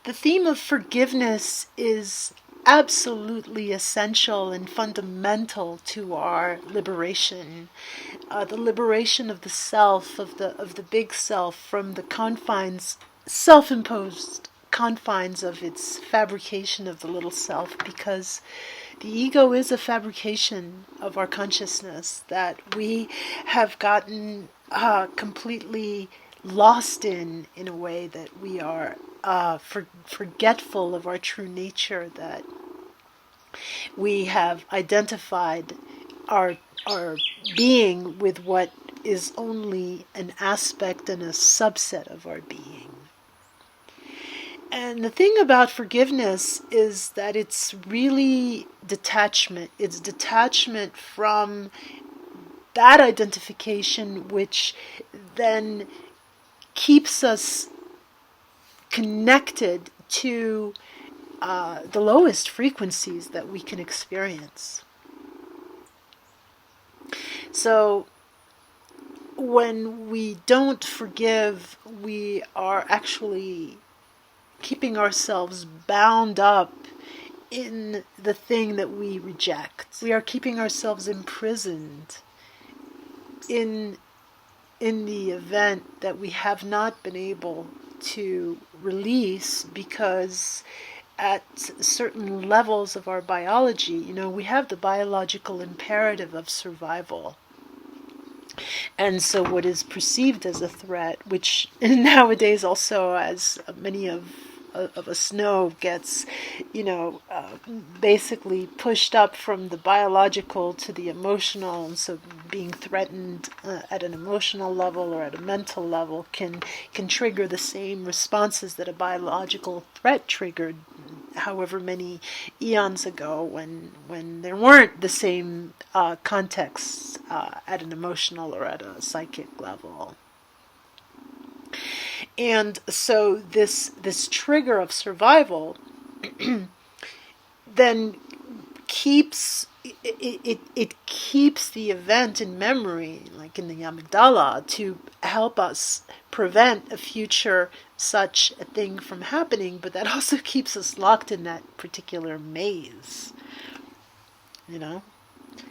The theme of forgiveness is absolutely essential and fundamental to our liberation, the liberation of the self, of the big self, from the confines, self-imposed confines of its fabrication of the little self, because the ego is a fabrication of our consciousness that we have gotten completely lost in a way that we are forgetful of our true nature, that we have identified our being with what is only an aspect and a subset of our being. And the thing about forgiveness is that it's really detachment. It's detachment from that identification, which then keeps us connected to the lowest frequencies that we can experience. So when we don't forgive, we are actually keeping ourselves bound up in the thing that we reject. We are keeping ourselves imprisoned in the event that we have not been able to release, because at certain levels of our biology, we have the biological imperative of survival. And so what is perceived as a threat, which nowadays also, as many of us know, gets, basically pushed up from the biological to the emotional, and so being threatened at an emotional level or at a mental level can trigger the same responses that a biological threat triggered however many eons ago, when there weren't the same contexts at an emotional or at a psychic level. And so this trigger of survival then keeps it keeps the event in memory, like in the amygdala, to help us prevent a future such a thing from happening, but that also keeps us locked in that particular maze,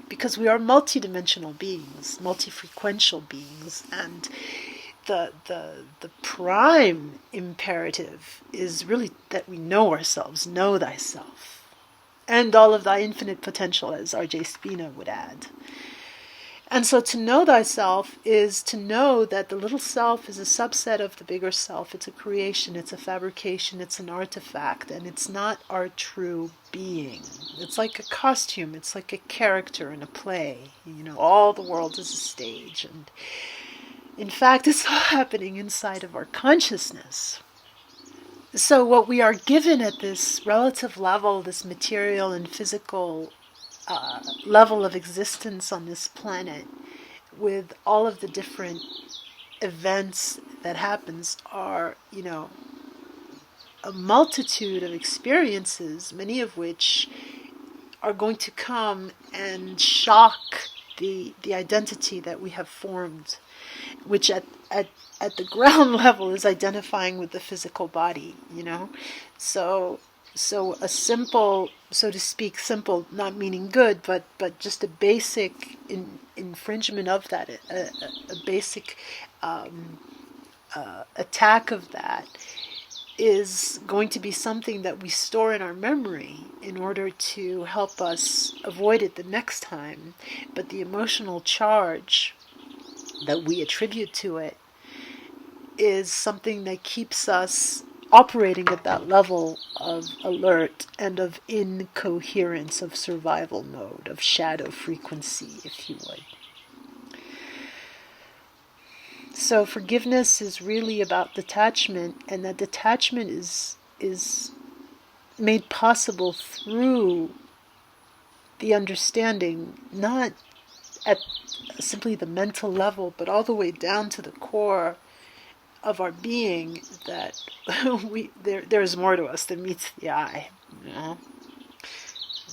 because we are multidimensional beings, multifrequential beings, and the prime imperative is really that we know ourselves, know thyself, and all of thy infinite potential, as R.J. Spina would add. And so to know thyself is to know that the little self is a subset of the bigger self. It's a creation, it's a fabrication, it's an artifact, and it's not our true being. It's like a costume, it's like a character in a play. All the world is a stage, and in fact, it's all happening inside of our consciousness. So what we are given at this relative level, this material and physical level of existence on this planet, with all of the different events that happens, are, a multitude of experiences, many of which are going to come and shock the identity that we have formed, which at the ground level is identifying with the physical body, So a simple, so to speak, simple, not meaning good, but just a basic infringement of that, a basic attack of that, is going to be something that we store in our memory in order to help us avoid it the next time. But the emotional charge that we attribute to it is something that keeps us operating at that level of alert and of incoherence, of survival mode, of shadow frequency, if you would. So forgiveness is really about detachment, and that detachment is made possible through the understanding, not at simply the mental level, but all the way down to the core of our being, that there is more to us than meets the eye.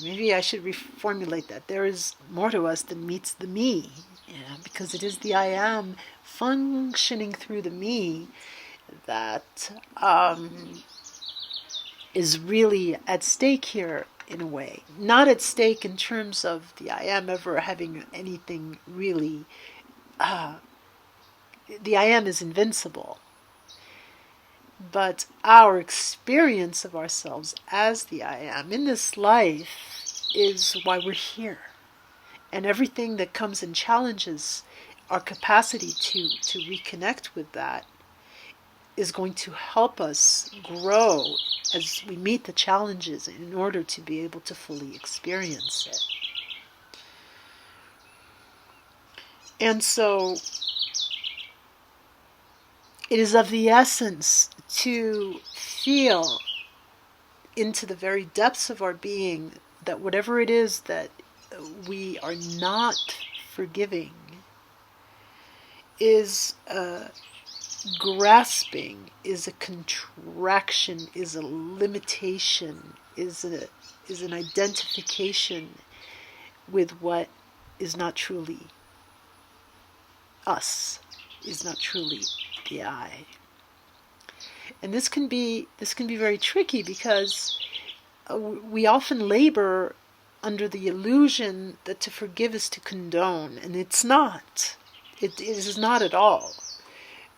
Maybe I should reformulate that. There is more to us than meets the me, because it is the I am functioning through the me that is really at stake here in a way. Not at stake in terms of the I am ever having anything really. The I am is invincible. But our experience of ourselves as the I am in this life is why we're here. And everything that comes and challenges our capacity to reconnect with that is going to help us grow as we meet the challenges in order to be able to fully experience it. And so it is of the essence to feel into the very depths of our being that whatever it is that we are not forgiving is grasping, is a contraction, is a limitation, is an identification with what is not truly us, is not truly the I. And this can be very tricky because we often labor under the illusion that to forgive is to condone, and it's not. It is not at all.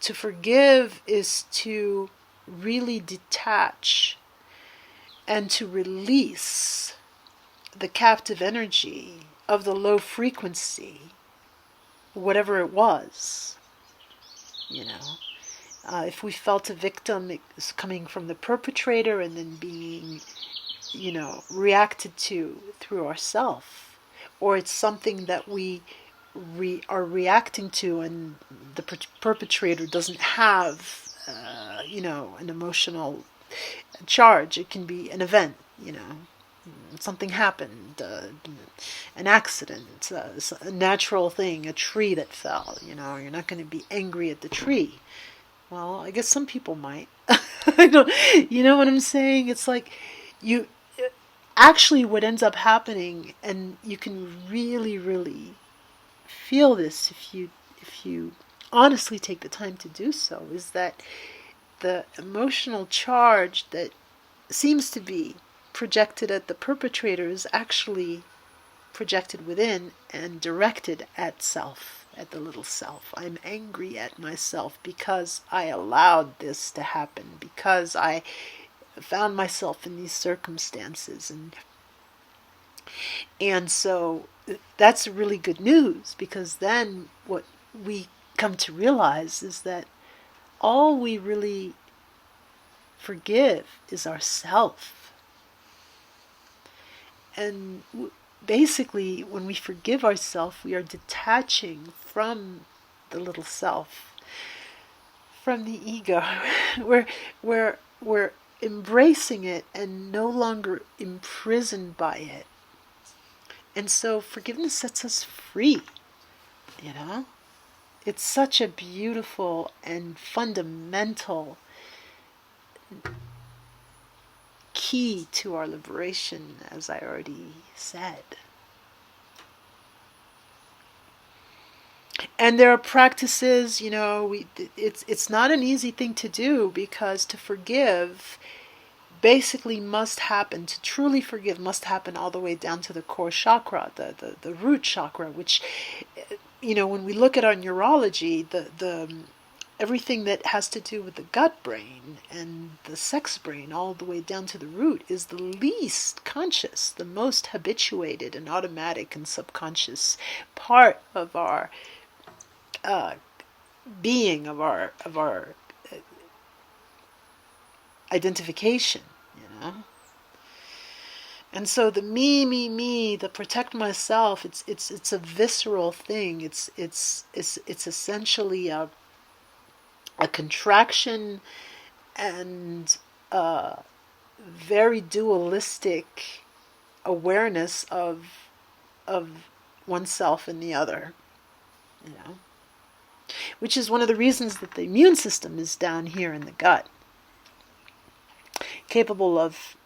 To forgive is to really detach and to release the captive energy of the low frequency, whatever it was. If we felt a victim, it's coming from the perpetrator and then being, reacted to through ourself. Or it's something that we are reacting to and the perpetrator doesn't have, an emotional charge. It can be an event, something happened, an accident, a natural thing, a tree that fell. You're not going to be angry at the tree. Well, I guess some people might. I don't, you know what I'm saying? It's like actually what ends up happening, and you can really, really feel this if you honestly take the time to do so, is that the emotional charge that seems to be projected at the perpetrator is actually projected within and directed at self, at the little self. I'm angry at myself because I allowed this to happen, because I found myself in these circumstances. And so that's really good news, because then what we come to realize is that all we really forgive is ourself. And basically, when we forgive ourselves, we are detaching from the little self, from the ego. We're embracing it and no longer imprisoned by it. And so forgiveness sets us free, It's such a beautiful and fundamental key to our liberation, as I already said. And there are practices, it's not an easy thing to do, because to forgive basically must happen, to truly forgive must happen all the way down to the core chakra, the root chakra, which, when we look at our neurology, the everything that has to do with the gut brain and the sex brain all the way down to the root is the least conscious, the most habituated and automatic and subconscious part of our being, of our identification, And so the me, the protect myself, it's a visceral thing. It's essentially a contraction and a very dualistic awareness of oneself and the other, which is one of the reasons that the immune system is down here in the gut, capable of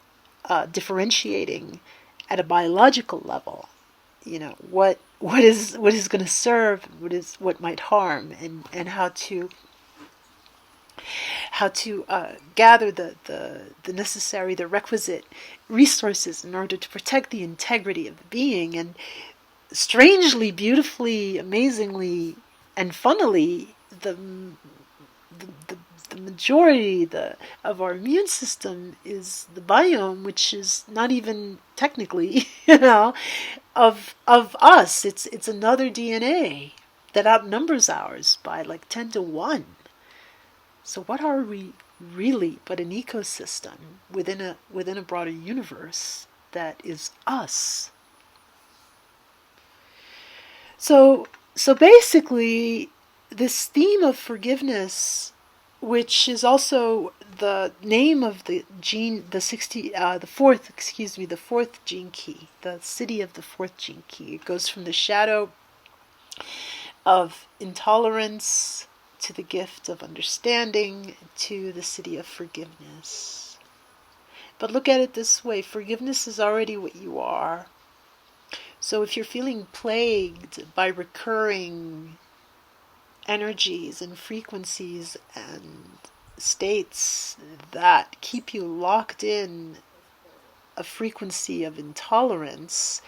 differentiating at a biological level, what is going to serve, what might harm, and how gather the necessary, the requisite resources in order to protect the integrity of the being. And strangely, beautifully, amazingly, and funnily, the majority of our immune system is the biome, which is not even technically, of us. It's another DNA that outnumbers ours by like 10 to 1. So what are we really but an ecosystem within a broader universe that is us? So basically, this theme of forgiveness, which is also the name of the gene, the fourth gene key, the city of the fourth gene key. It goes from the shadow of intolerance to the gift of understanding to the city of forgiveness. But look at it this way: forgiveness is already what you are. So if you're feeling plagued by recurring energies and frequencies and states that keep you locked in a frequency of intolerance,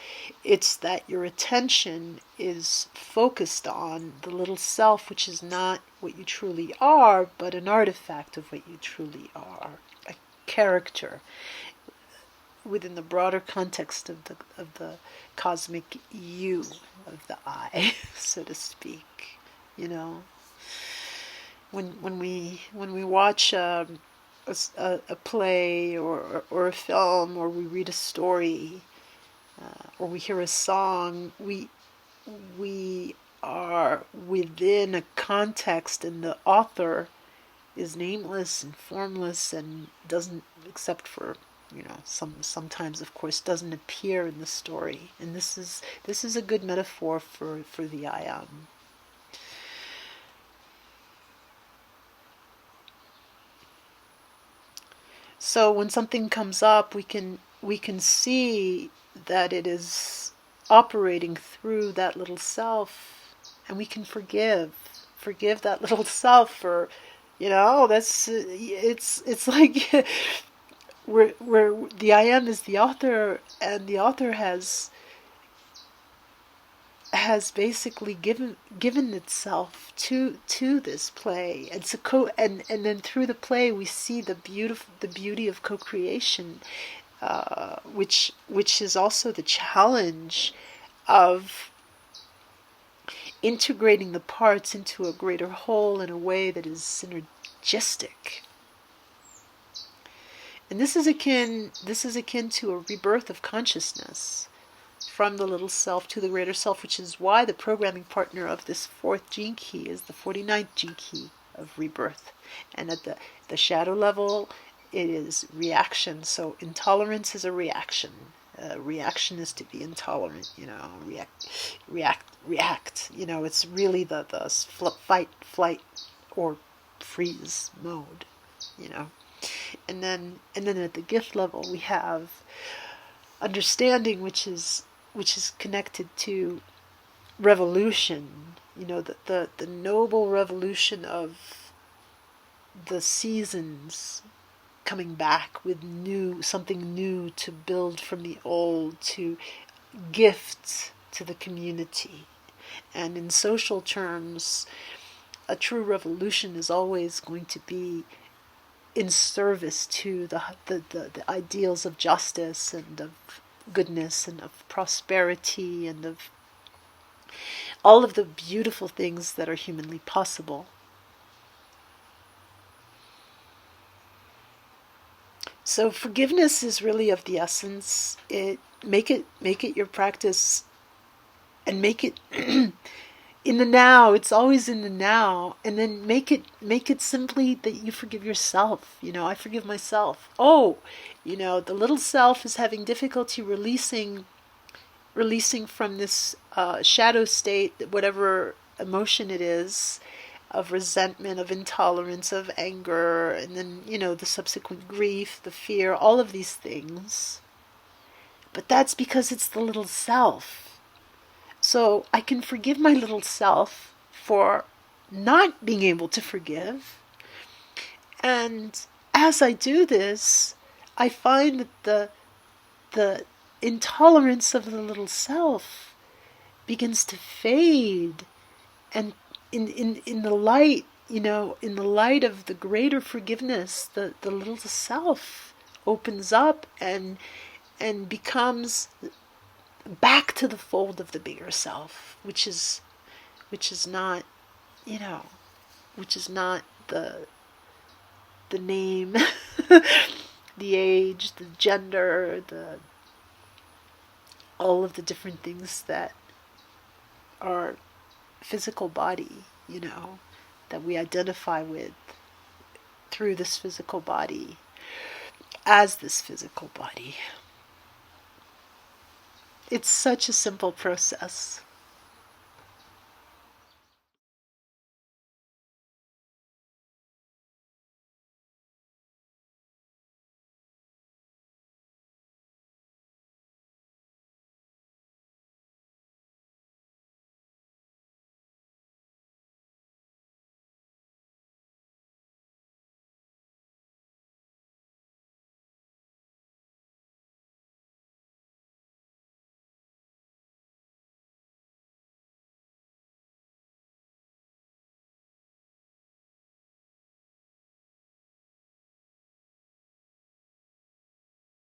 it's that your attention is focused on the little self, which is not what you truly are, but an artifact of what you truly are, a character within the broader context of the cosmic you, of the I, so to speak. When we watch a play or a film, or we read a story, or we hear a song, we are within a context, and the author is nameless and formless and doesn't, except for sometimes of course doesn't appear in the story. And this is a good metaphor for the I am. So when something comes up, we can see that it is operating through that little self, and we can forgive that little self for, that's it's like where the I am is the author, and the author has basically given itself to this play. And so and then through the play we see the beauty of co-creation, which is also the challenge of integrating the parts into a greater whole in a way that is synergistic. And this is akin to a rebirth of consciousness from the little self to the greater self, which is why the programming partner of this fourth gene key is the 49th gene key of rebirth. And at the shadow level, it is reaction. So intolerance is a reaction. Reaction is to be intolerant. React. It's really the fight, flight, or freeze mode. And then at the gift level, we have understanding, which is connected to revolution, the noble revolution of the seasons coming back with something new to build from the old, to gift to the community. And in social terms, a true revolution is always going to be in service to the ideals of justice and of goodness and of prosperity and of all of the beautiful things that are humanly possible. So forgiveness is really of the essence. Make it your practice, and make it in the now. It's always in the now. And then make it simply that you forgive yourself. I forgive myself. The little self is having difficulty releasing from this shadow state, whatever emotion it is, of resentment, of intolerance, of anger, and then, the subsequent grief, the fear, all of these things. But that's because it's the little self. So I can forgive my little self for not being able to forgive, And as I do this, I find that the intolerance of the little self begins to fade, and in the light, in the light of the greater forgiveness, the little self opens up and becomes back to the fold of the bigger self, which is not, which is not the name, the age, the gender, all of the different things that are physical body, that we identify with through this physical body, as this physical body. It's such a simple process.